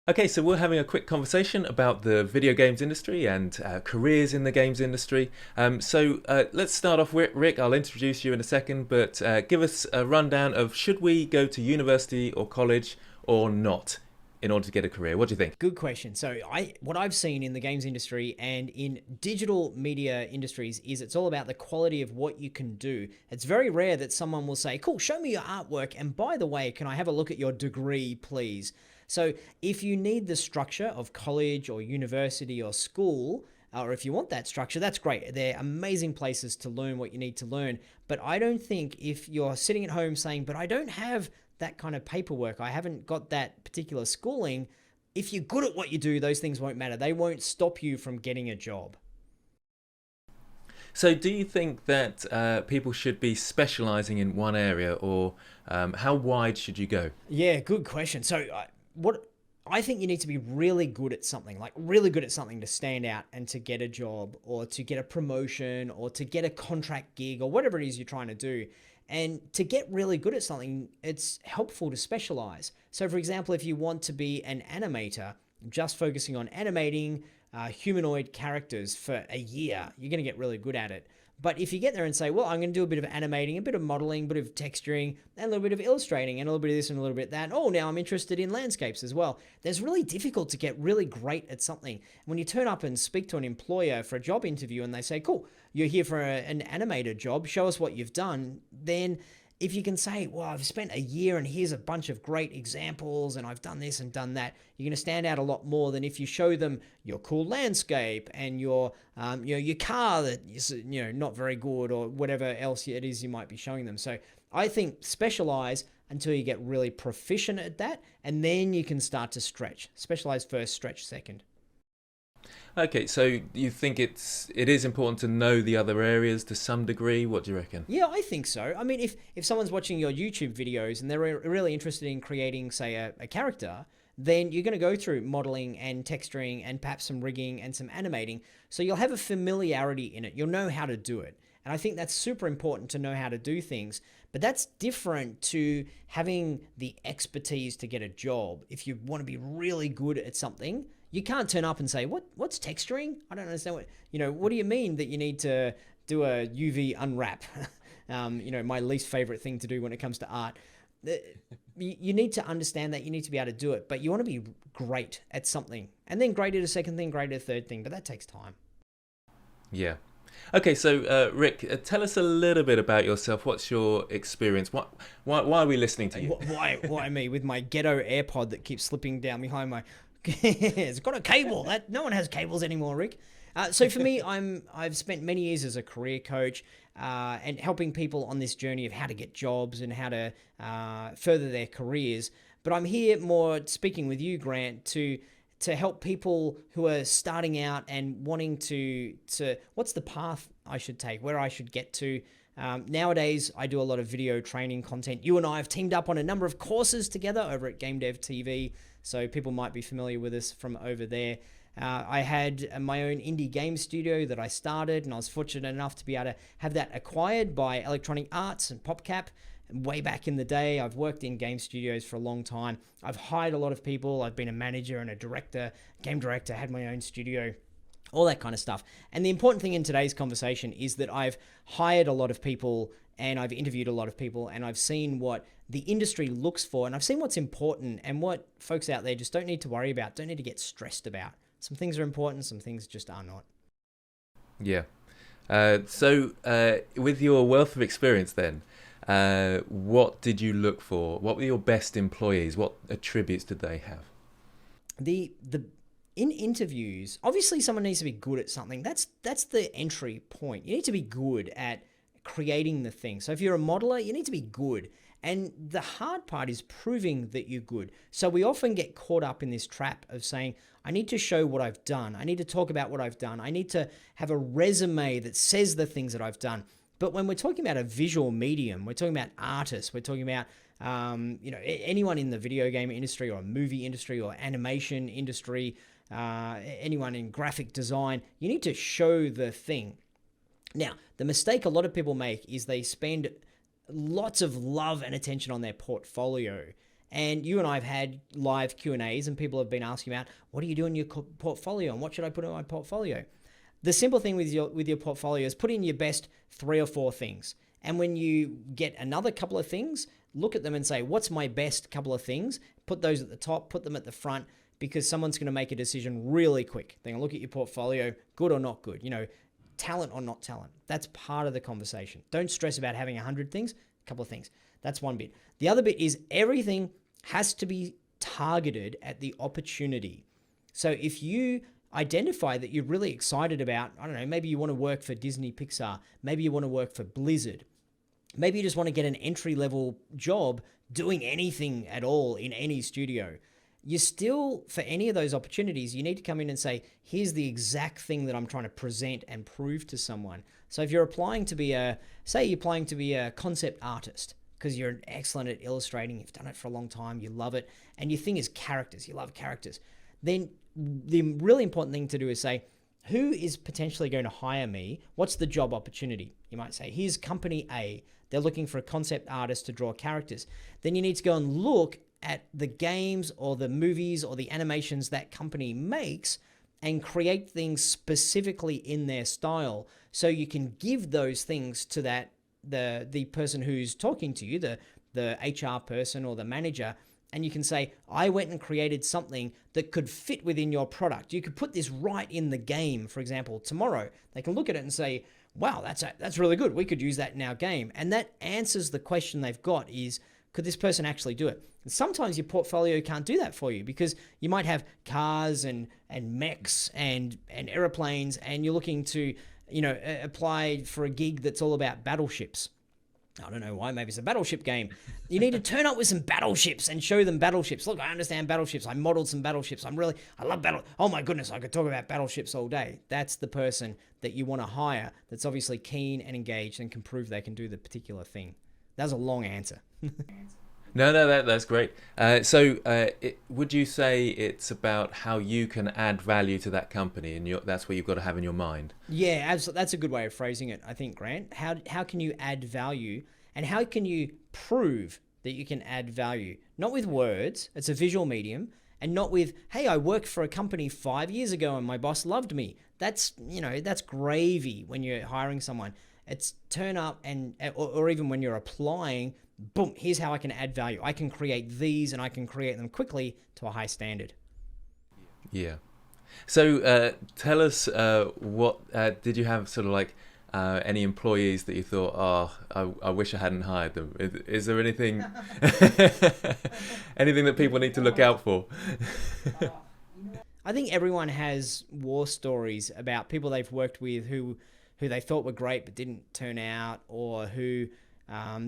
Okay, so we're having a quick conversation about the video games industry and careers in the games industry. Let's start off with Rick. I'll introduce you in a second, but give us a rundown of should we go to university or college or not in order to get a career? What do you think? Good question. What I've seen in the games industry and in digital media industries is it's all about the quality of what you can do. It's very rare that someone will say, "Cool, show me your artwork, and by the way, can I have a look at your degree, please?" So, if you need the structure of college or university or school, or if you want that structure, that's great. They're amazing places to learn what you need to learn. But I don't think if you're sitting at home saying, "But I don't have that kind of paperwork, I haven't got that particular schooling," if you're good at what you do, those things won't matter. They won't stop you from getting a job. So, do you think that people should be specializing in one area, or how wide should you go? Yeah, good question. What I think you need to be really good at something, like really good at something to stand out and to get a job or to get a promotion or to get a contract gig or whatever it is you're trying to do. And to get really good at something, it's helpful to specialize. So, for example, if you want to be an animator, just focusing on animating humanoid characters for a year, you're going to get really good at it. But if you get there and say, well, I'm going to do a bit of animating, a bit of modeling, a bit of texturing, and a little bit of illustrating, and a little bit of this and a little bit of that. Oh, now I'm interested in landscapes as well. It's really difficult to get really great at something. When you turn up and speak to an employer for a job interview and they say, cool, you're here for an animator job, show us what you've done, then if you can say, well, I've spent a year and here's a bunch of great examples and I've done this and done that, you're going to stand out a lot more than if you show them your cool landscape and your car that is, not very good or whatever else it is you might be showing them. So I think specialize until you get really proficient at that, and then you can start to stretch. Specialize first, stretch second. Okay, so you think it is important to know the other areas to some degree? What do you reckon? Yeah, I think so. I mean, if someone's watching your YouTube videos and they're really interested in creating, say, a character, then you're going to go through modeling and texturing and perhaps some rigging and some animating. So you'll have a familiarity in it. You'll know how to do it. And I think that's super important to know how to do things. But that's different to having the expertise to get a job. If you want to be really good at something, you can't turn up and say, what's texturing? I don't understand what do you mean that you need to do a UV unwrap? My least favorite thing to do when it comes to art. You need to understand that. You need to be able to do it, but you want to be great at something, and then great at a second thing, great at a third thing, but that takes time. Yeah. Okay, so Rick, tell us a little bit about yourself. What's your experience? Why are we listening to you? Why me with my ghetto AirPod that keeps slipping down behind my it's got a cable. That no one has cables anymore, Rick. So for me, I've spent many years as a career coach and helping people on this journey of how to get jobs and how to further their careers. But I'm here more speaking with you, Grant, to help people who are starting out and wanting to what's the path I should take, where I should get to. Nowadays, I do a lot of video training content. You and I have teamed up on a number of courses together over at Game Dev TV, so people might be familiar with us from over there. I had my own indie game studio that I started, and I was fortunate enough to be able to have that acquired by Electronic Arts and PopCap way back in the day. I've worked in game studios for a long time. I've hired a lot of people. I've been a manager and a director, game director, had my own studio, all that kind of stuff. And the important thing in today's conversation is that I've hired a lot of people and I've interviewed a lot of people and I've seen what the industry looks for and I've seen what's important and what folks out there just don't need to worry about, don't need to get stressed about. Some things are important, some things just are not. Yeah. With your wealth of experience then, what did you look for? What were your best employees? What attributes did they have? The In interviews, obviously someone needs to be good at something. That's the entry point. You need to be good at creating the thing. So if you're a modeler, you need to be good. And the hard part is proving that you're good. So we often get caught up in this trap of saying, I need to show what I've done. I need to talk about what I've done. I need to have a resume that says the things that I've done. But when we're talking about a visual medium, we're talking about artists, we're talking about anyone in the video game industry or movie industry or animation industry, anyone in graphic design, you need to show the thing. Now, the mistake a lot of people make is they spend lots of love and attention on their portfolio. And you and I have had live Q&As, and people have been asking about, what do you do in your portfolio, and what should I put in my portfolio? The simple thing with your portfolio is put in your best 3 or 4 things. And when you get another couple of things, look at them and say, what's my best couple of things? Put those at the top, put them at the front, because someone's going to make a decision really quick. They're going to look at your portfolio, good or not good, talent or not talent. That's part of the conversation. Don't stress about having 100 things, a couple of things. That's one bit. The other bit is everything has to be targeted at the opportunity. So if you identify that you're really excited about, I don't know, maybe you want to work for Disney Pixar, maybe you want to work for Blizzard, maybe you just want to get an entry-level job doing anything at all in any studio. You still, for any of those opportunities, you need to come in and say, here's the exact thing that I'm trying to present and prove to someone. So if you're applying to be a concept artist, because you're excellent at illustrating, you've done it for a long time, you love it, and your thing is characters, you love characters, then the really important thing to do is say, who is potentially going to hire me? What's the job opportunity? You might say, here's company A. They're looking for a concept artist to draw characters. Then you need to go and look at the games or the movies or the animations that company makes and create things specifically in their style, so you can give those things to the person who's talking to you, the HR person or the manager, and you can say, I went and created something that could fit within your product. You could put this right in the game, for example, tomorrow. They can look at it and say, wow, that's really good. We could use that in our game. And that answers the question they've got is, could this person actually do it? And sometimes your portfolio can't do that for you, because you might have cars and mechs and airplanes, and you're looking to apply for a gig that's all about battleships. I don't know why, maybe it's a battleship game. You need to turn up with some battleships and show them battleships. Look, I understand battleships. I modeled some battleships. I love battle. Oh my goodness, I could talk about battleships all day. That's the person that you want to hire that's obviously keen and engaged and can prove they can do the particular thing. That was a long answer. No, that's great. Would you say it's about how you can add value to that company, and that's what you've got to have in your mind? Yeah, absolutely. That's a good way of phrasing it, I think, Grant. How can you add value, and how can you prove that you can add value? Not with words, it's a visual medium, and not with, hey, I worked for a company 5 years ago and my boss loved me. That's gravy when you're hiring someone. It's turn up or even when you're applying, boom, here's how I can add value. I can create these, and I can create them quickly to a high standard. Yeah. So tell us, what did you have sort of like any employees that you thought, I wish I hadn't hired them? Is there anything anything that people need to look out for? I think everyone has war stories about people they've worked with who they thought were great but didn't turn out, or who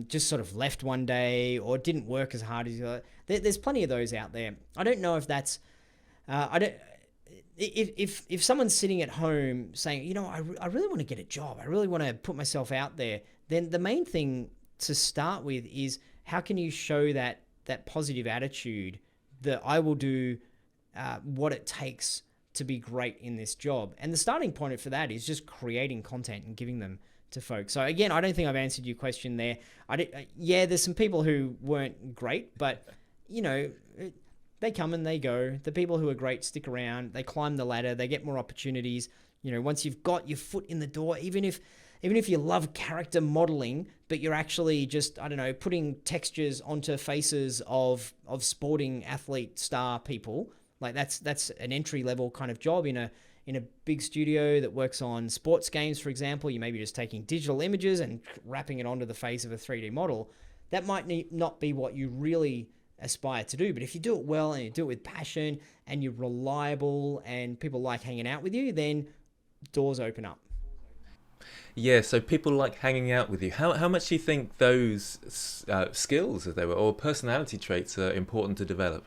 just sort of left one day or didn't work as hard as you. There's plenty of those out there. I don't know if that's if someone's sitting at home saying, I really want to get a job, I really want to put myself out there, then the main thing to start with is, how can you show that positive attitude that I will do what it takes to be great in this job. And the starting point for that is just creating content and giving them to folks. So again, I don't think I've answered your question there. There's some people who weren't great, but they come and they go. The people who are great stick around. They climb the ladder. They get more opportunities. Once you've got your foot in the door, even if you love character modeling, but you're actually just, putting textures onto faces of sporting athlete star people, like that's an entry level kind of job in a big studio that works on sports games, for example. You may be just taking digital images and wrapping it onto the face of a 3D model. That might not be what you really aspire to do, but if you do it well and you do it with passion and you're reliable and people like hanging out with you, then doors open up. Yeah, so people like hanging out with you. How much do you think those skills, as they were, or personality traits, are important to develop?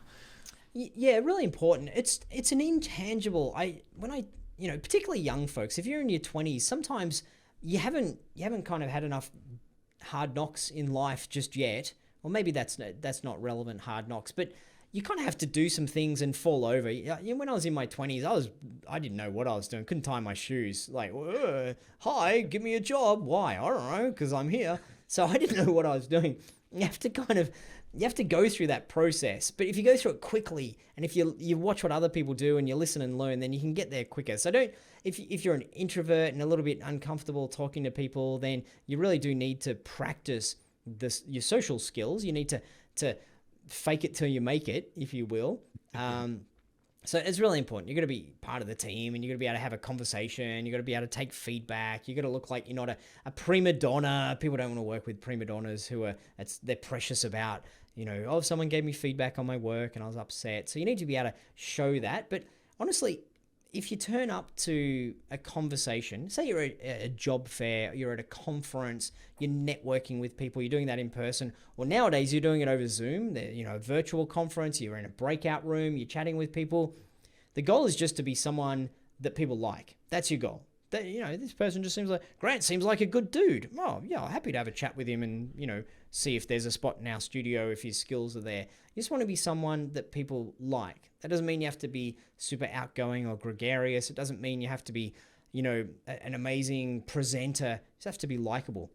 Yeah, really important. It's an intangible. Particularly young folks, if you're in your 20s, sometimes you haven't kind of had enough hard knocks in life just yet, or maybe that's not relevant, hard knocks, but you kind of have to do some things and fall over. When I was in my 20s, I didn't know what I was doing. Couldn't tie my shoes. Like, hi, give me a job. Why? I don't know, because I'm here. So I didn't know what I was doing. You have to kind of you have to go through that process. But if you go through it quickly, and if you watch what other people do and you listen and learn, then you can get there quicker. So if you're an introvert and a little bit uncomfortable talking to people, then you really do need to practice your social skills. You need to fake it till you make it, if you will. So it's really important. You're going to be part of the team, and you're going to be able to have a conversation. You're going to be able to take feedback. You're going to look like you're not a prima donna. People don't want to work with prima donnas they're precious about, if someone gave me feedback on my work and I was upset. So you need to be able to show that. But honestly, if you turn up to a conversation, say you're at a job fair, you're at a conference, you're networking with people, you're doing that in person, or nowadays you're doing it over Zoom, a virtual conference, you're in a breakout room, you're chatting with people. The goal is just to be someone that people like. That's your goal. That, this person just Grant seems like a good dude. Oh, yeah, happy to have a chat with him and, see if there's a spot in our studio if his skills are there. You just want to be someone that people like. That doesn't mean you have to be super outgoing or gregarious. It doesn't mean you have to be, an amazing presenter. You just have to be likable.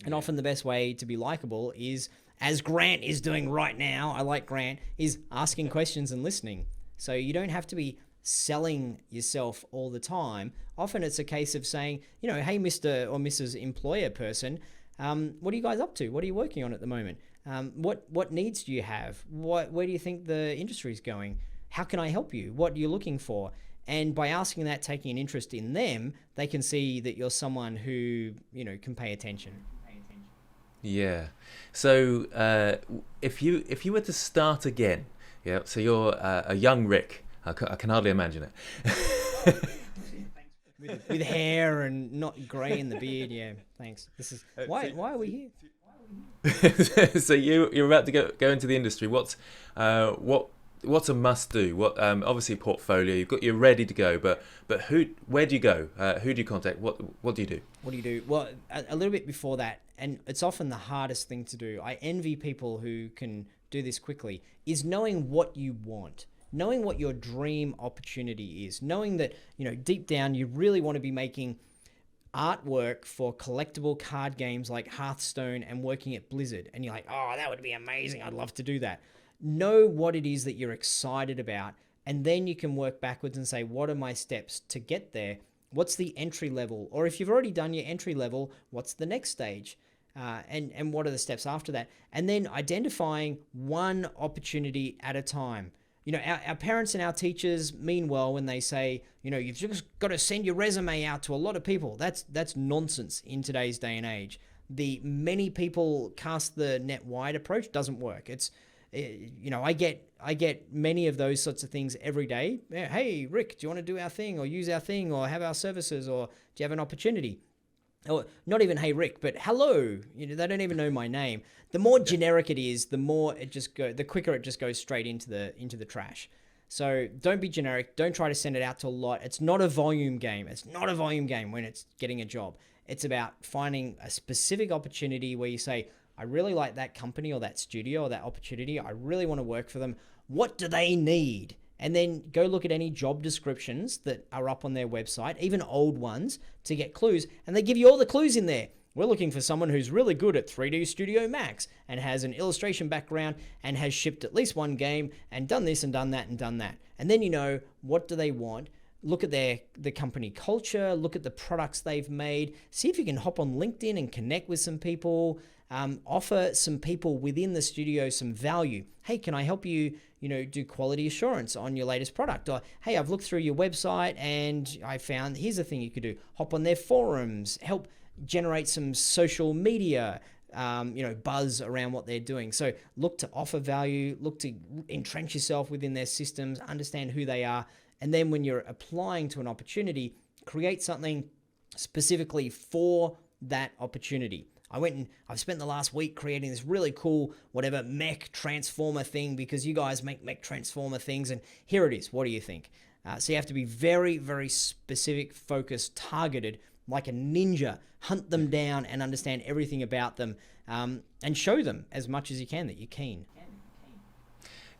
And often the best way to be likable is, as Grant is doing right now, I like Grant, is asking questions and listening. So you don't have to be selling yourself all the time. Often it's a case of saying, hey, Mr. or Mrs. Employer person, what are you guys up to? What are you working on at the moment? What needs do you have? Where do you think the industry is going? How can I help you? What are you looking for? And by asking that, taking an interest in them, they can see that you're someone who, can pay attention. Yeah. So if you were to start again, so you're a young Rick. I can hardly imagine it. with hair and not grey in the beard. Yeah, thanks. This is why are we here? So you're about to go into the industry. What's a must do? What obviously portfolio. You're ready to go, but where do you go? Who do you contact? What do you do? What do you do? Well, a little bit before that, and it's often the hardest thing to do. I envy people who can do this quickly. Is knowing what you want. Knowing what your dream opportunity is, knowing that, deep down you really want to be making artwork for collectible card games like Hearthstone and working at Blizzard. And you're like, oh, that would be amazing. I'd love to do that. Know what it is that you're excited about. And then you can work backwards and say, what are my steps to get there? What's the entry level? Or if you've already done your entry level, what's the next stage? And what are the steps after that? And then identifying one opportunity at a time. Our parents and our teachers mean well when they say, you've just got to send your resume out to a lot of people. That's nonsense in today's day and age. The many people cast the net wide approach doesn't work. It's, I get many of those sorts of things every day. Hey, Rick, do you want to do our thing or use our thing or have our services, or do you have an opportunity? Or not even, hey, Rick, but hello. They don't even know my name. The more generic it is, the quicker it just goes straight into the trash. So don't be generic. Don't try to send it out to a lot. It's not a volume game. It's not a volume game when it's getting a job. It's about finding a specific opportunity where you say, I really like that company or that studio or that opportunity. I really want to work for them. What do they need? And then go look at any job descriptions that are up on their website, even old ones, to get clues. And they give you all the clues in there. We're looking for someone who's really good at 3D Studio Max and has an illustration background and has shipped at least one game and done this and done that and done that. And then what do they want? Look at the company culture, look at the products they've made, see if you can hop on LinkedIn and connect with some people, offer some people within the studio some value. Hey, can I help you, do quality assurance on your latest product? Or, hey, I've looked through your website and I found, here's a thing you could do. Hop on their forums, help generate some social media, buzz around what they're doing. So look to offer value, look to entrench yourself within their systems, understand who they are. And then when you're applying to an opportunity, create something specifically for that opportunity. I've spent the last week creating this really cool, mech transformer thing because you guys make mech transformer things. And here it is. What do you think? So you have to be very, very specific, focused, targeted, like a ninja. Hunt them down and understand everything about them, and show them as much as you can that you're keen.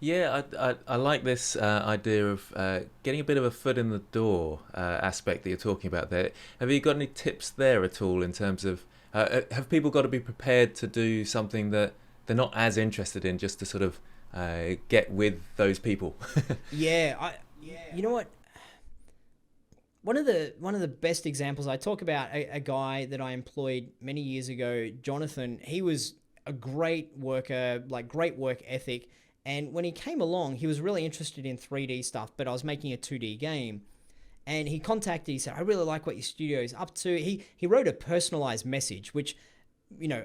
Yeah, I like this idea of getting a bit of a foot in the door aspect that you're talking about there. Have you got any tips there at all in terms of have people got to be prepared to do something that they're not as interested in just to sort of get with those people. You know what? One of the best examples, I talk about a guy that I employed many years ago, Jonathan. He was a great worker, like great work ethic. And when he came along, he was really interested in 3D stuff, but I was making a 2D game. And he contacted, he said, I really like what your studio is up to. He wrote a personalized message, which,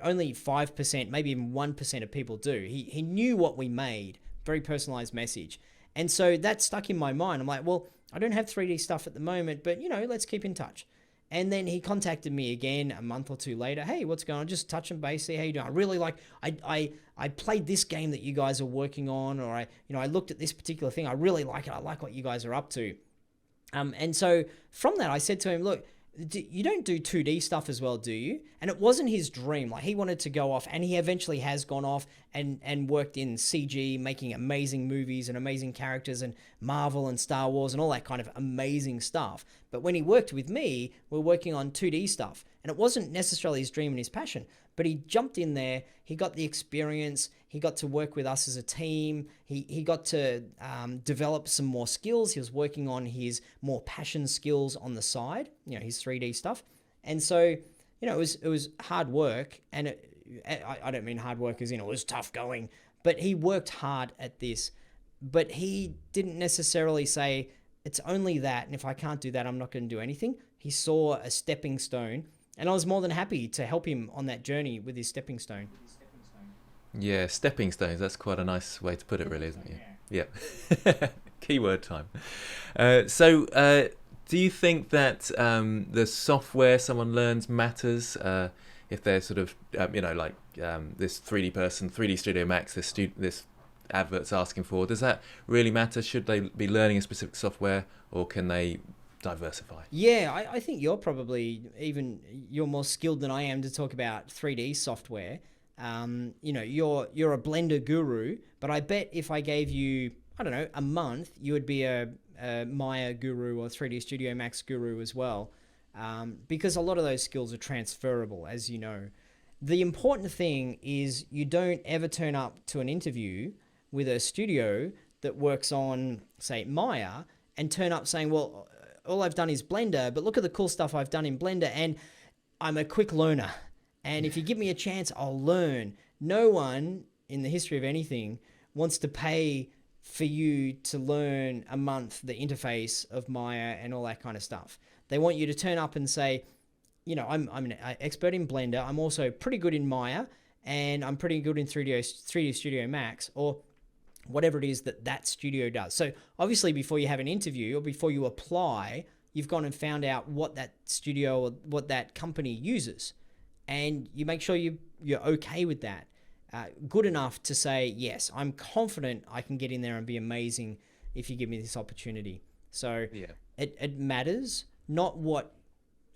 only 5%, maybe even 1% of people do. He knew what we made, very personalized message. And so that stuck in my mind. I'm like, well, I don't have 3D stuff at the moment, but, let's keep in touch. And then he contacted me again a month or two later. Hey, what's going on? Just touching base, see how you doing. I really like, I played this game that you guys are working on, or I looked at this particular thing. I really like it. I like what you guys are up to. And so from that, I said to him, look, you don't do 2D stuff as well, do you? And it wasn't his dream. Like, he wanted to go off, and he eventually has gone off and worked in CG, making amazing movies and amazing characters and Marvel and Star Wars and all that kind of amazing stuff. But when he worked with me, we're working on 2D stuff. And it wasn't necessarily his dream and his passion, but he jumped in there. He got the experience. He got to work with us as a team. He got to develop some more skills. He was working on his more passion skills on the side, his 3D stuff. And so, it was hard work. And I don't mean hard work as in it was tough going, but he worked hard at this. But he didn't necessarily say, it's only that, and if I can't do that, I'm not going to do anything. He saw a stepping stone, and I was more than happy to help him on that journey with his stepping stone. Yeah, stepping stones. That's quite a nice way to put it, really, isn't it? Yeah. Keyword time. Do you think that the software someone learns matters? If they're sort of, this 3D person, 3D Studio Max, this advert's asking for, does that really matter? Should they be learning a specific software, or can they diversify? Yeah, I think you're more skilled than I am to talk about 3D software. You're a Blender guru, but I bet if I gave you, I don't know, a month, you would be a Maya guru or 3D Studio Max guru as well, because a lot of those skills are transferable, as you know. The important thing is you don't ever turn up to an interview with a studio that works on, say, Maya, and turn up saying, well, all I've done is Blender, but look at the cool stuff I've done in Blender, and I'm a quick learner. And if you give me a chance, I'll learn. No one in the history of anything wants to pay for you to learn a month the interface of Maya and all that kind of stuff. They want you to turn up and say, I'm an expert in Blender. I'm also pretty good in Maya, and I'm pretty good in 3D Studio Max, or whatever it is that studio does. So obviously before you have an interview or before you apply, you've gone and found out what that studio or what that company uses. And you make sure you're okay with that. Good enough to say, yes, I'm confident I can get in there and be amazing if you give me this opportunity. So it matters, not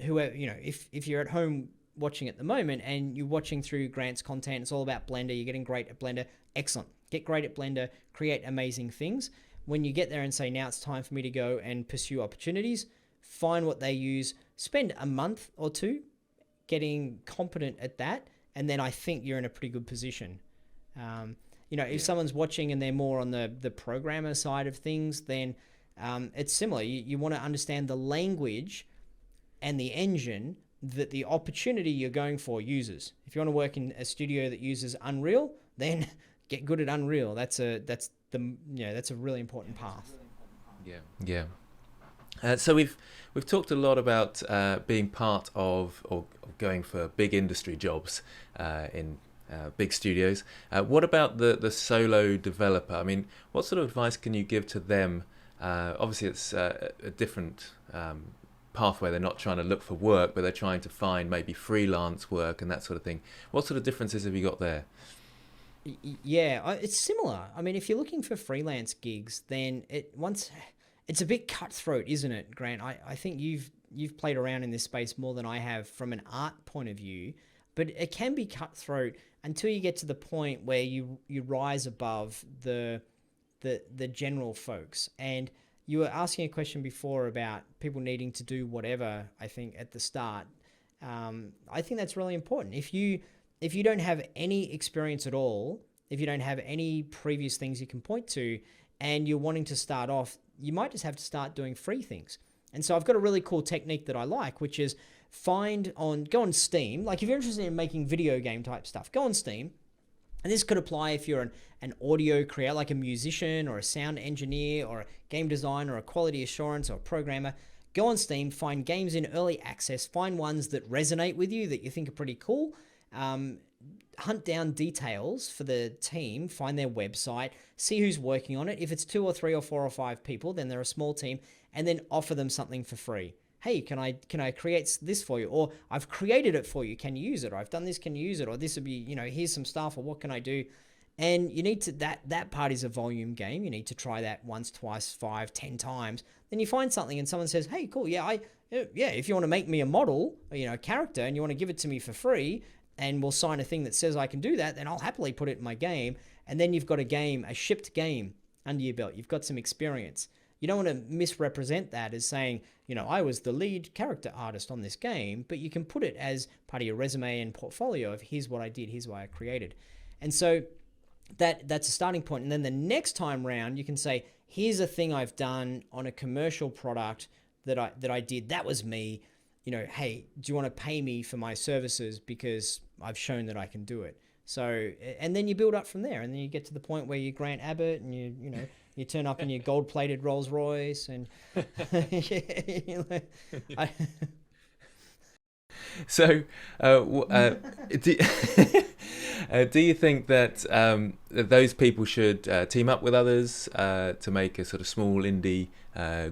whoever, if you're at home watching at the moment and you're watching through Grant's content, it's all about Blender, you're getting great at Blender, excellent. Get great at Blender, create amazing things. When you get there and say, now it's time for me to go and pursue opportunities, find what they use, spend a month or two getting competent at that, and then I think you're in a pretty good position. If someone's watching and they're more on the programmer side of things, then it's similar. You want to understand the language and the engine that the opportunity you're going for uses. If you want to work in a studio that uses Unreal, then get good at Unreal. That's a really important path. Yeah. So we've talked a lot about being part of or going for big industry jobs in big studios. What about the solo developer? I mean, what sort of advice can you give to them? Obviously, it's a different pathway. They're not trying to look for work, but they're trying to find maybe freelance work and that sort of thing. What sort of differences have you got there? Yeah, it's similar. I mean, if you're looking for freelance gigs, then it's a bit cutthroat, isn't it, Grant? I think you've played around in this space more than I have from an art point of view, but it can be cutthroat until you get to the point where you rise above the general folks. And you were asking a question before about people needing to do whatever, I think, at the start. I think that's really important. If if you don't have any experience at all, if you don't have any previous things you can point to, and you're wanting to start off, you might just have to start doing free things. And so I've got a really cool technique that I like, which is go on Steam. Like if you're interested in making video game type stuff, go on Steam. And this could apply if you're an audio creator, like a musician or a sound engineer or a game designer or a quality assurance or a programmer. Go on Steam, find games in early access, find ones that resonate with you that you think are pretty cool. Hunt down details for the team, find their website, see who's working on it. If it's 2 or 3 or 4 or 5 people, then they're a small team, and then offer them something for free. Hey, can I create this for you? Or I've created it for you. Can you use it? Or I've done this. Can you use it? Or this would be, here's some stuff. Or what can I do? And you need to, that part is a volume game. You need to try that once, twice, 5, 10 times. Then you find something and someone says, hey, cool. Yeah, if you want to make me a model, a character, and you want to give it to me for free, and we'll sign a thing that says I can do that, then I'll happily put it in my game. And then you've got a shipped game under your belt. You've got some experience. You don't want to misrepresent that as saying, I was the lead character artist on this game, but you can put it as part of your resume and portfolio of here's what I did, here's what I created. And so that's a starting point. And then the next time round, you can say, here's a thing I've done on a commercial product that I did. That was me. Hey, do you want to pay me for my services because I've shown that I can do it? So, and then you build up from there, and then you get to the point where you're Grant Abbott, and you turn up in your gold-plated Rolls Royce, and So, do you think that those people should team up with others to make a sort of small indie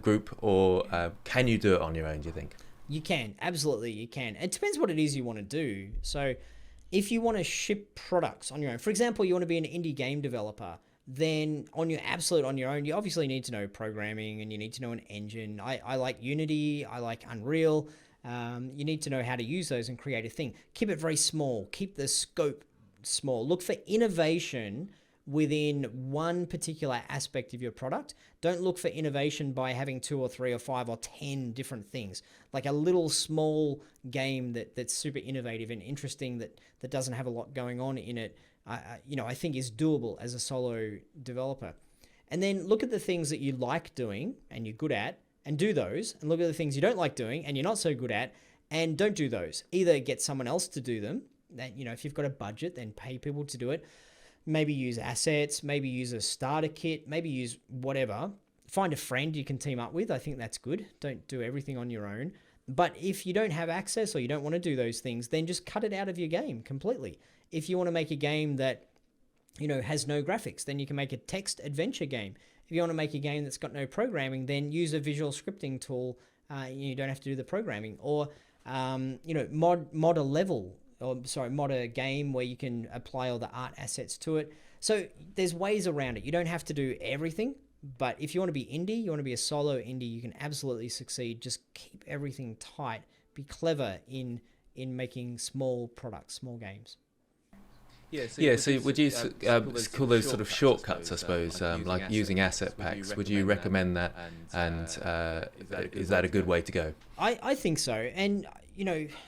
group, or can you do it on your own, do you think? You can, absolutely you can. It depends what it is you want to do. So if you want to ship products on your own, for example, you want to be an indie game developer, then on your own, you obviously need to know programming and you need to know an engine. I like Unity, I like Unreal. You need to know how to use those and create a thing. Keep it very small, keep the scope small. Look for innovation within one particular aspect of your product. Don't look for innovation by having 2 or 3 or 5 or 10 different things. Like a little small game that's super innovative and interesting that doesn't have a lot going on in it, I think is doable as a solo developer. And then look at the things that you like doing and you're good at and do those, and look at the things you don't like doing and you're not so good at and don't do those. Either get someone else to do them, that if you've got a budget, then pay people to do it. Maybe use assets, maybe use a starter kit, maybe use whatever. Find a friend you can team up with. I think that's good. Don't do everything on your own. But if you don't have access or you don't want to do those things, then just cut it out of your game completely. If you want to make a game that, has no graphics, then you can make a text adventure game. If you want to make a game that's got no programming, then use a visual scripting tool. You don't have to do the programming. Or, mod a level. Mod a game where you can apply all the art assets to it. So there's ways around it. You don't have to do everything, but if you want to be indie, you want to be a solo indie, you can absolutely succeed. Just keep everything tight. Be clever in making small products, small games. So would you call those sort of shortcuts, I suppose, like using asset packs? Would you recommend that? And is that a good way to go? I think so. And,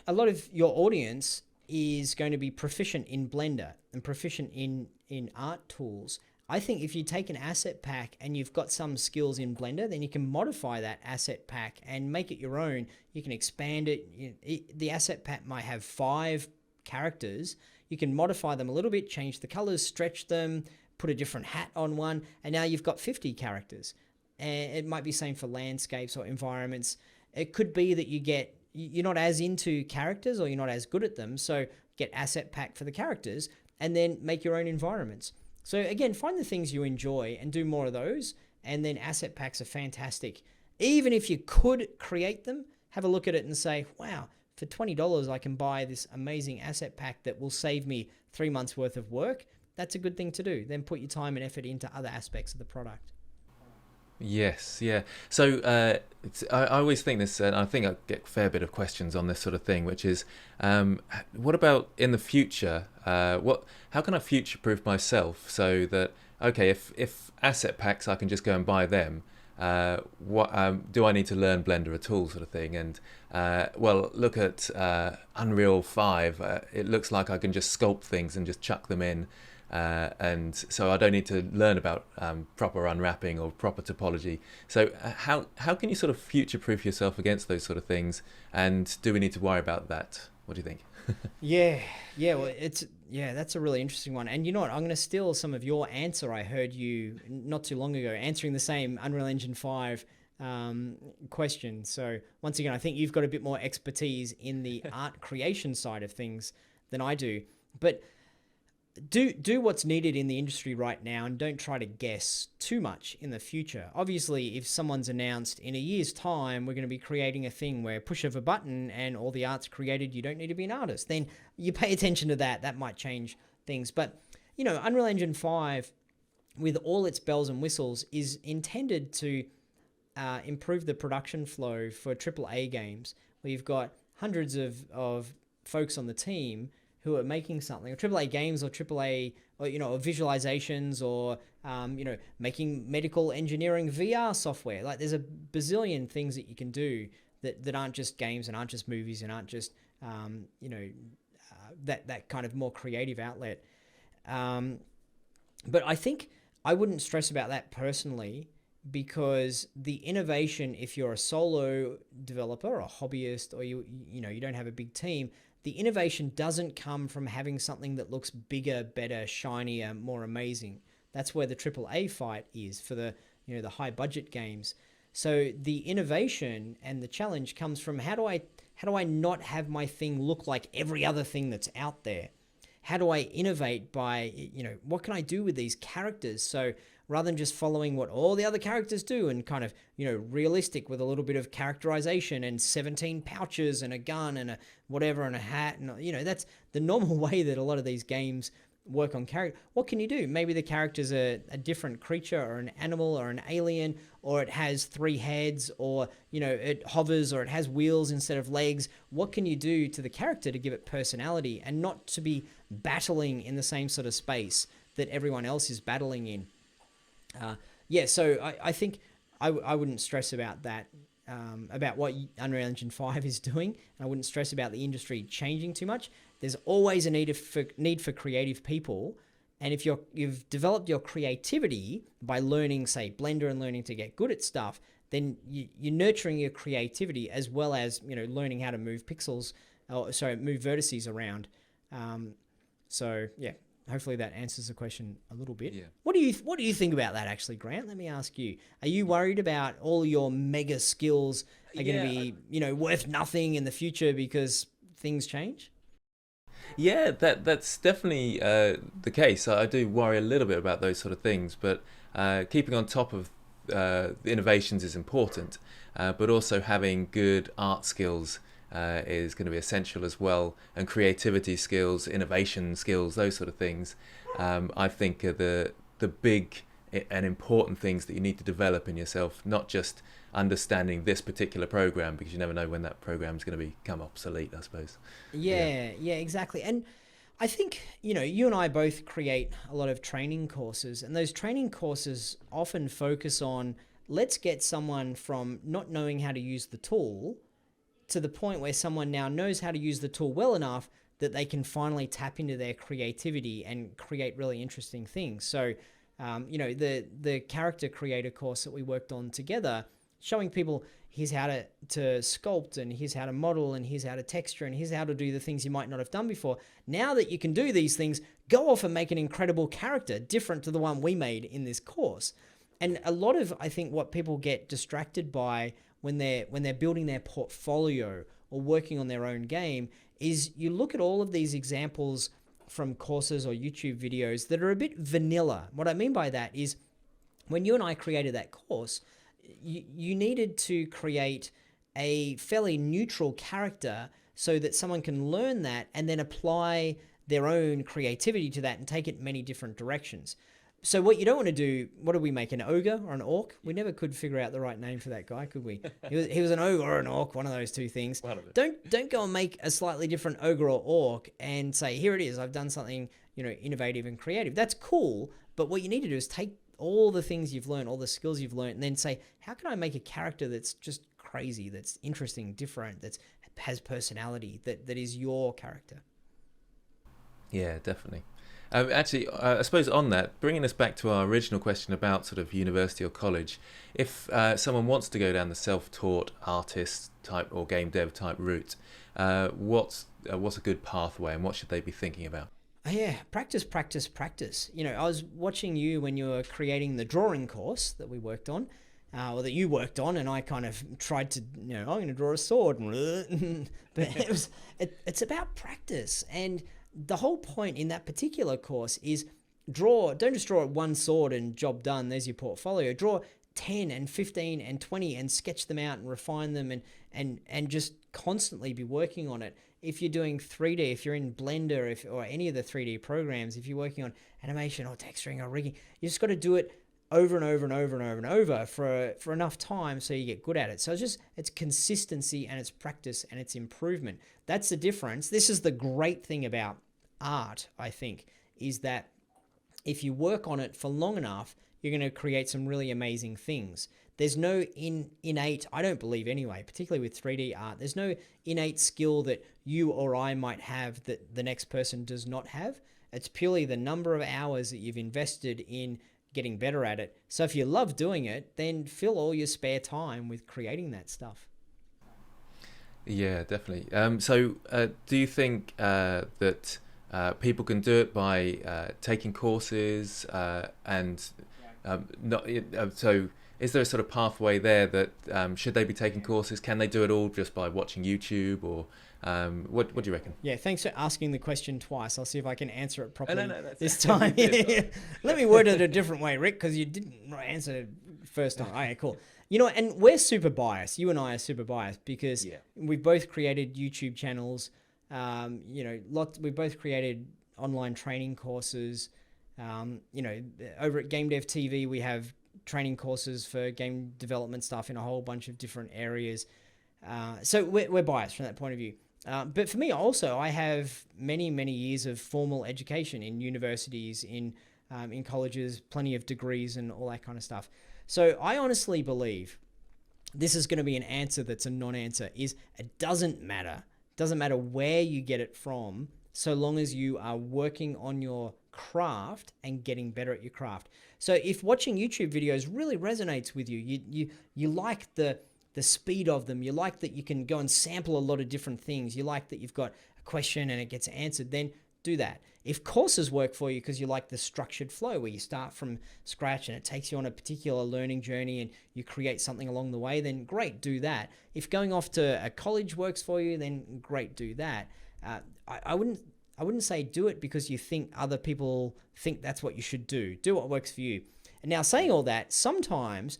a lot of your audience is going to be proficient in Blender and proficient in art tools. I think if you take an asset pack and you've got some skills in Blender, then you can modify that asset pack and make it your own. You can expand it. The asset pack might have 5 characters. You can modify them a little bit, change the colors, stretch them, put a different hat on one, and now you've got 50 characters. And it might be same for landscapes or environments. It could be that you're not as into characters or you're not as good at them, so get asset pack for the characters and then make your own environments. So again, find the things you enjoy and do more of those, and then asset packs are fantastic. Even if you could create them, have a look at it and say, wow, for $20 I can buy this amazing asset pack that will save me 3 months worth of work. That's a good thing to do. Then put your time and effort into other aspects of the product. Yes, yeah. So I always think this, and I think I get a fair bit of questions on this sort of thing, which is, what about in the future? How can I future-proof myself so that, okay, if asset packs, I can just go and buy them, what do I need to learn Blender at all, sort of thing. And well, look at Unreal 5. It looks like I can just sculpt things and just chuck them in. And so I don't need to learn about proper unwrapping or proper topology. So how can you sort of future-proof yourself against those sort of things? And do we need to worry about that? What do you think? Yeah, well, that's a really interesting one. And you know what? I'm going to steal some of your answer. I heard you not too long ago answering the same Unreal Engine 5 question. So once again, I think you've got a bit more expertise in the art creation side of things than I do. But do what's needed in the industry right now, and don't try to guess too much in the future. Obviously, if someone's announced in a year's time we're going to be creating a thing where push of a button and all the art's created, you don't need to be an artist, then you pay attention to that. That might change things. But you know, Unreal Engine 5 with all its bells and whistles is intended to improve the production flow for AAA games, where you've got hundreds of folks on the team who are making something, or AAA games, or AAA, or or visualizations, or making medical engineering VR software. Like, there's a bazillion things that you can do that aren't just games and aren't just movies and aren't just that kind of more creative outlet. But I think I wouldn't stress about that personally, because the innovation, if you're a solo developer or a hobbyist, or you don't have a big team, the innovation doesn't come from having something that looks bigger, better, shinier, more amazing. That's where the AAA fight is for the high budget games. So the innovation and the challenge comes from how do I not have my thing look like every other thing that's out there? How do I innovate by, what can I do with these characters? So rather than just following what all the other characters do and kind of, realistic with a little bit of characterization and 17 pouches and a gun and a whatever and a hat. And, that's the normal way that a lot of these games work on character. What can you do? Maybe the character's a different creature or an animal or an alien, or it has 3 heads, or, it hovers, or it has wheels instead of legs. What can you do to the character to give it personality and not to be battling in the same sort of space that everyone else is battling in? So I think I wouldn't stress about that, about what Unreal Engine 5 is doing, and I wouldn't stress about the industry changing too much. There's always a need for creative people, and if you've developed your creativity by learning, say, Blender, and learning to get good at stuff, then you're nurturing your creativity as well as learning how to move move vertices around. Hopefully that answers the question a little bit. Yeah. What do you think about that, actually, Grant? Let me ask you. Are you worried about all your mega skills are going to be, worth nothing in the future because things change? Yeah, that's definitely the case. I do worry a little bit about those sort of things, but keeping on top of the innovations is important, but also having good art skills is going to be essential as well, and creativity skills, innovation skills, those sort of things, I think are the big and important things that you need to develop in yourself, not just understanding this particular program, because you never know when that program is going to become obsolete, I suppose. Yeah, exactly. And I think, you and I both create a lot of training courses, and those training courses often focus on, let's get someone from not knowing how to use the tool to the point where someone now knows how to use the tool well enough that they can finally tap into their creativity and create really interesting things. So, the character creator course that we worked on together, showing people here's how to sculpt, and here's how to model, and here's how to texture, and here's how to do the things you might not have done before. Now that you can do these things, go off and make an incredible character different to the one we made in this course. And a lot of, I think, what people get distracted by when they're building their portfolio or working on their own game is you look at all of these examples from courses or YouTube videos that are a bit vanilla. What I mean by that is, when you and I created that course, you needed to create a fairly neutral character so that someone can learn that and then apply their own creativity to that and take it many different directions. So what you don't want to do, what did we make, an ogre or an orc? We never could figure out the right name for that guy, could we? He was an ogre or an orc, one of those two things. Don't go and make a slightly different ogre or orc and say, here it is, I've done something, innovative and creative. That's cool, but what you need to do is take all the things you've learned, all the skills you've learned, and then say, how can I make a character that's just crazy, that's interesting, different, that has personality, that is your character? Yeah, definitely. Actually, I suppose on that, bringing us back to our original question about sort of university or college, if someone wants to go down the self-taught artist type or game dev type route, what's a good pathway, and what should they be thinking about? Yeah, practice, practice, practice. I was watching you when you were creating the drawing course that we worked on, or that you worked on, and I kind of tried to, I'm going to draw a sword, but it's about practice. And the whole point in that particular course is don't just draw one sword and job done, there's your portfolio. Draw 10 and 15 and 20 and sketch them out and refine them and just constantly be working on it. If you're doing 3D, if you're in Blender or any of the 3D programs, if you're working on animation or texturing or rigging, you just got to do it over and over and over and over and over for enough time so you get good at it. So it's consistency and it's practice and it's improvement. That's the difference. This is the great thing about art, I think, is that if you work on it for long enough, you're going to create some really amazing things. There's no innate, I don't believe anyway, particularly with 3D art, there's no innate skill that you or I might have that the next person does not have. It's purely the number of hours that you've invested in getting better at it. So if you love doing it, then fill all your spare time with creating that stuff. Yeah, definitely. So do you think that people can do it by taking courses and not? So is there a sort of pathway there that should they be taking courses? Can they do it all just by watching YouTube, or what do you reckon? Yeah, thanks for asking the question twice. I'll see if I can answer it properly No, this time. Let me word it a different way, Rick, because you didn't answer the first time. Okay, cool. And we're super biased. You and I are super biased because we've both created YouTube channels. We've both created online training courses. Over at Game Dev TV, we have training courses for game development stuff in a whole bunch of different areas. So we're biased from that point of view. But for me also, I have many, many years of formal education in universities, in colleges, plenty of degrees and all that kind of stuff. So I honestly believe this is going to be an answer that's a non-answer, is it doesn't matter. It doesn't matter where you get it from, so long as you are working on your craft and getting better at your craft. So if watching YouTube videos really resonates with you, you like the speed of them, you like that you can go and sample a lot of different things, you like that you've got a question and it gets answered, then do that. If courses work for you because you like the structured flow where you start from scratch and it takes you on a particular learning journey and you create something along the way, then great, do that. If going off to a college works for you, then great, do that. I wouldn't say do it because you think other people think that's what you should do. Do what works for you. And now, saying all that, sometimes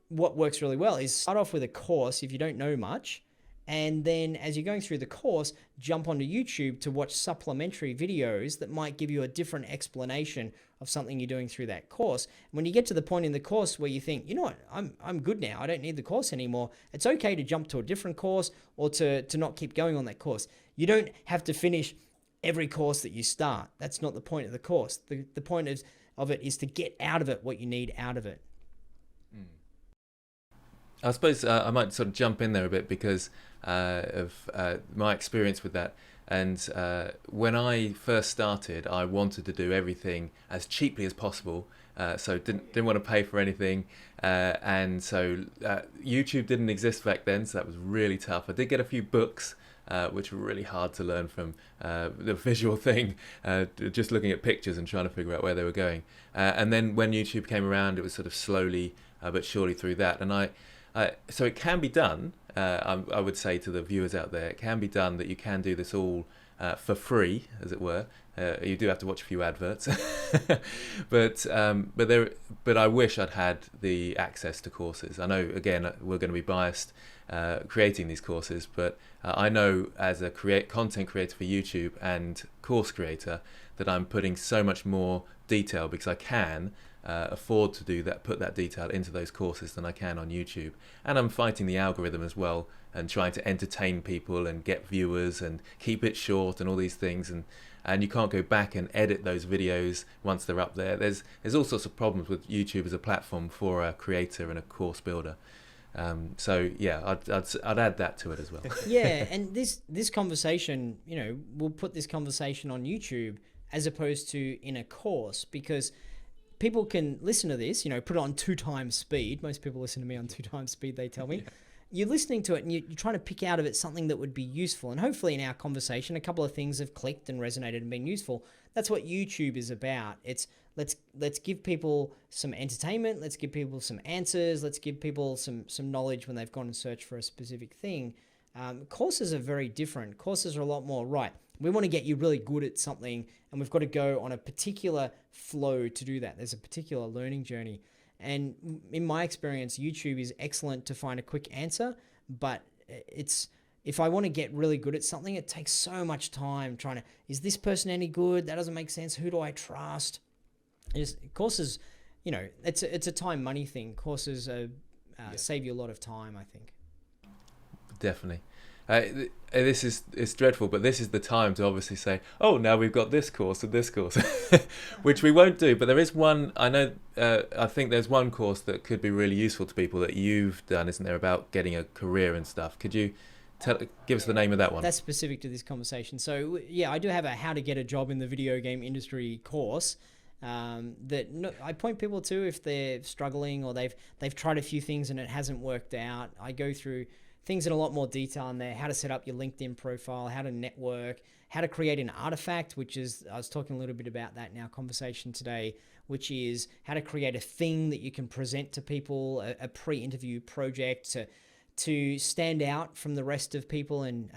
what works really well is start off with a course if you don't know much, and then as you're going through the course, jump onto YouTube to watch supplementary videos that might give you a different explanation of something you're doing through that course. When you get to the point in the course where you think, you know what, I'm good now, I don't need the course anymore, it's okay to jump to a different course or to not keep going on that course. You don't have to finish every course that you start. That's not the point of the course. The point of it is to get out of it what you need out of it. I suppose I might sort of jump in there a bit because of my experience with that. And when I first started, I wanted to do everything as cheaply as possible. So didn't want to pay for anything. And so YouTube didn't exist back then, so that was really tough. I did get a few books, which were really hard to learn from the visual thing, just looking at pictures and trying to figure out where they were going. And then when YouTube came around, it was sort of slowly but surely through that. And so it can be done, I would say to the viewers out there, it can be done that you can do this all for free, as it were. You do have to watch a few adverts, but I wish I'd had the access to courses. I know, again, we're going to be biased creating these courses, but I know as a content creator for YouTube and course creator that I'm putting so much more detail because I can afford to do that, put that detail into those courses than I can on YouTube. And I'm fighting the algorithm as well and trying to entertain people and get viewers and keep it short and all these things. And you can't go back and edit those videos once they're up there. There's all sorts of problems with YouTube as a platform for a creator and a course builder. So yeah, I'd add that to it as well. Yeah, and this conversation, we'll put this conversation on YouTube as opposed to in a course, because people can listen to this, put it on 2x speed. Most people listen to me on 2x speed, they tell me. Yeah. You're listening to it and you're trying to pick out of it something that would be useful. And hopefully in our conversation, a couple of things have clicked and resonated and been useful. That's what YouTube is about. It's let's give people some entertainment. Let's give people some answers. Let's give people some knowledge when they've gone and searched for a specific thing. Courses are very different. Courses are a lot more, right, we want to get you really good at something and we've got to go on a particular flow to do that. There's a particular learning journey. And in my experience, YouTube is excellent to find a quick answer, but if I want to get really good at something, it takes so much time is this person any good? That doesn't make sense. Who do I trust? Courses, it's a time money thing. Courses save you a lot of time, I think. Definitely. It's dreadful, but this is the time to obviously say, oh, now we've got this course and this course, which we won't do. But there is one, I think there's one course that could be really useful to people that you've done, isn't there, about getting a career and stuff. Could you give us the name of that one? That's specific to this conversation. So yeah, I do have a how to get a job in the video game industry course I point people to if they're struggling or they've tried a few things and it hasn't worked out. I go through things in a lot more detail in there, how to set up your LinkedIn profile, how to network, how to create an artifact, I was talking a little bit about that in our conversation today, which is how to create a thing that you can present to people, a pre-interview project to stand out from the rest of people and,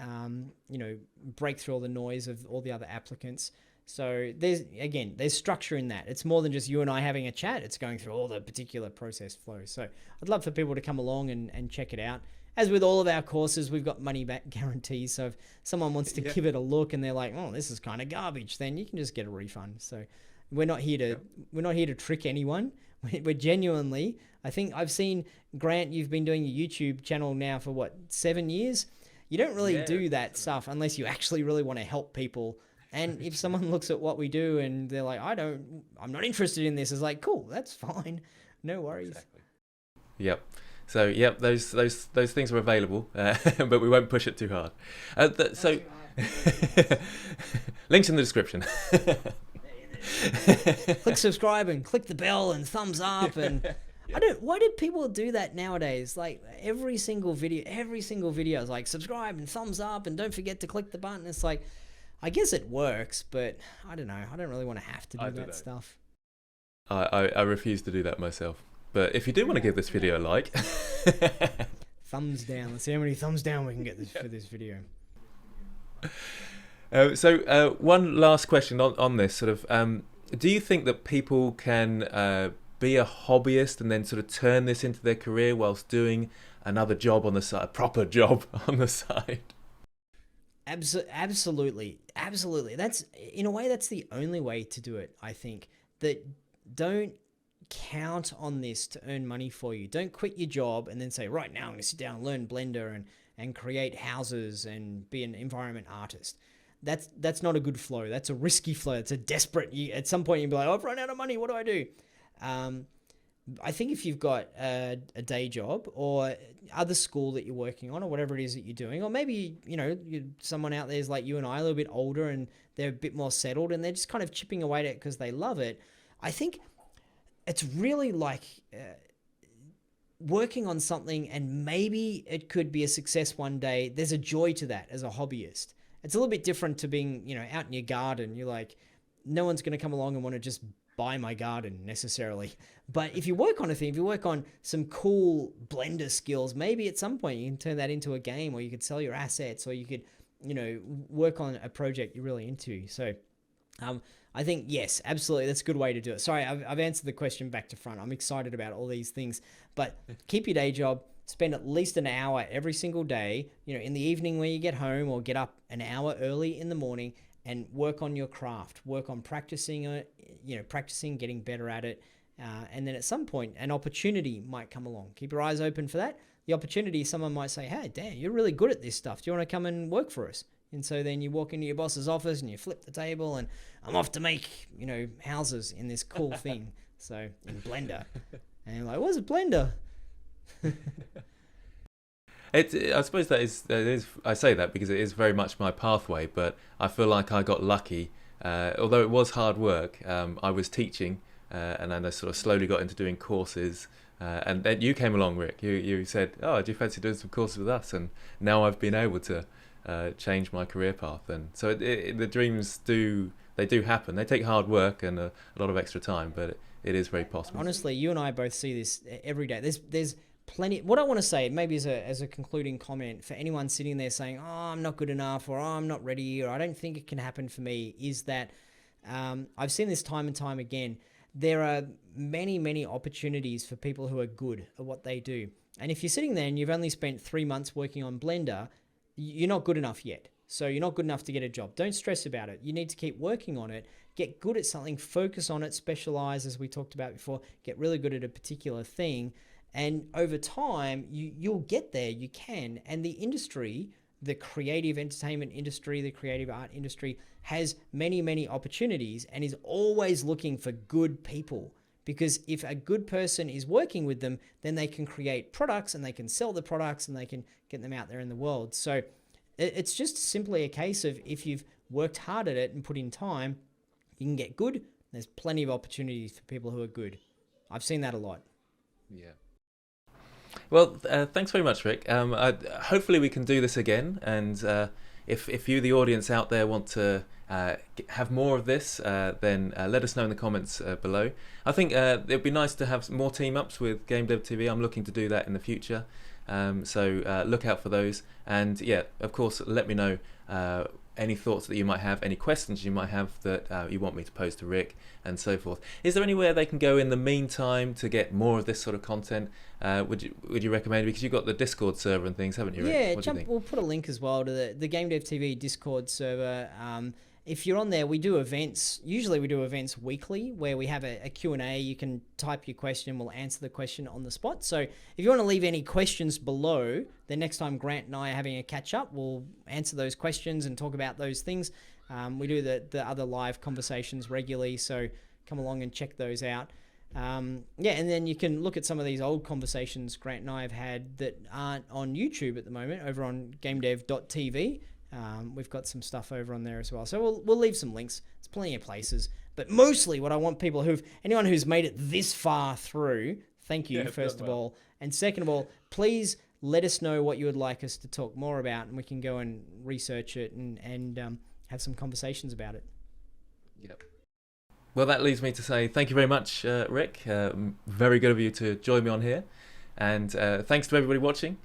break through all the noise of all the other applicants. So there's structure in that. It's more than just you and I having a chat. It's going through all the particular process flows. So I'd love for people to come along and check it out. As with all of our courses, we've got money back guarantees. So if someone wants to give it a look and they're like, oh, this is kind of garbage, then you can just get a refund. So we're not here to trick anyone. We're genuinely, I think I've seen, Grant, you've been doing your YouTube channel now for 7 years? You don't really do that stuff unless you actually really want to help people. And if someone looks at what we do and they're like, I'm not interested in this, it's like, cool, that's fine. No worries. Exactly. Yep. So, those things are available, but we won't push it too hard. Links in the description. Click subscribe and click the bell and thumbs up. And why do people do that nowadays? Like every single video is like subscribe and thumbs up and don't forget to click the button. It's like, I guess it works, but I don't know. I don't really want to have to do that stuff. I refuse to do that myself. But if you do want to give this video a like, thumbs down. Let's see how many thumbs down we can get for this video. So one last question on this sort of, do you think that people can be a hobbyist and then sort of turn this into their career whilst doing another job on the side, a proper job on the side? Absolutely. That's, in a way, that's the only way to do it, I think. That don't count on this to earn money for you. Don't quit your job and then say, right now I'm going to sit down and learn Blender and create houses and be an environment artist. That's not a good flow. That's a risky flow. It's a desperate, at some point you'll be like, I've run out of money. What do I do? I think if you've got a day job or other school that you're working on or whatever it is that you're doing, or maybe, someone out there is like you and I, a little bit older and they're a bit more settled and they're just kind of chipping away at it because they love it. I think it's really like working on something and maybe it could be a success one day. There's a joy to that as a hobbyist. It's a little bit different to being, out in your garden. You're like, no one's going to come along and want to just buy my garden necessarily. But if you work on a thing, if you work on some cool Blender skills, maybe at some point you can turn that into a game, or you could sell your assets, or you could, work on a project you're really into. So I think, yes, absolutely, that's a good way to do it. Sorry, I've answered the question back to front. I'm excited about all these things. But keep your day job. Spend at least an hour every single day, in the evening when you get home, or get up an hour early in the morning and work on your craft. Work on practicing it, practicing, getting better at it. And then at some point, an opportunity might come along. Keep your eyes open for that. The opportunity, someone might say, hey, Dan, you're really good at this stuff. Do you want to come and work for us? And so then you walk into your boss's office and you flip the table and I'm off to make, houses in this cool thing. So in Blender. And you're like, what's a Blender? I suppose that is, I say that because it is very much my pathway, but I feel like I got lucky. Although it was hard work, I was teaching and then I sort of slowly got into doing courses. And then you came along, Rick. You said, oh, do you fancy doing some courses with us? And now I've been able to change my career path. And so the dreams do happen. They take hard work and a lot of extra time, but it is very possible. Honestly, you and I both see this every day. There's plenty. What I want to say, maybe as a concluding comment for anyone sitting there saying, oh, I'm not good enough, or oh, I'm not ready, or I don't think it can happen for me, is that I've seen this time and time again. There are many, many opportunities for people who are good at what they do. And if you're sitting there and you've only spent 3 months working on Blender, you're not good enough yet. So you're not good enough to get a job. Don't stress about it. You need to keep working on it, get good at something, focus on it, specialize, as we talked about before, get really good at a particular thing. And over time, you'll get there, you can. And the industry, the creative entertainment industry, the creative art industry has many, many opportunities and is always looking for good people. Because if a good person is working with them, then they can create products and they can sell the products and they can get them out there in the world. So it's just simply a case of if you've worked hard at it and put in time, you can get good. There's plenty of opportunities for people who are good. I've seen that a lot. Yeah. Well, thanks very much, Rick. Hopefully we can do this again. And if you, the audience out there, want to have more of this, then let us know in the comments below. I think it would be nice to have more team-ups with Game Dev TV. I'm looking to do that in the future. So look out for those. And yeah, of course, let me know any thoughts that you might have, any questions you might have that you want me to pose to Rick, and so forth. Is there anywhere they can go in the meantime to get more of this sort of content? Would you recommend? Because you've got the Discord server and things, haven't you, Rick? Yeah, we'll put a link as well to the Game Dev TV Discord server. If you're on there, we do events. Usually we do events weekly where we have a Q&A. You can type your question. We'll answer the question on the spot. So if you want to leave any questions below, the next time Grant and I are having a catch up, we'll answer those questions and talk about those things. We do the other live conversations regularly, so come along and check those out. And then you can look at some of these old conversations Grant and I have had that aren't on YouTube at the moment, over on gamedev.tv. We've got some stuff over on there as well. So we'll leave some links. There's plenty of places. But mostly what I want people anyone who's made it this far through, thank you, first of all. And second of all, please let us know what you would like us to talk more about, and we can go and research it and have some conversations about it. Yep. Well, that leads me to say thank you very much, Rick. Very good of you to join me on here. And thanks to everybody watching.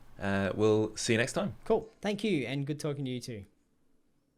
We'll see you next time. Cool. Thank you, and good talking to you too.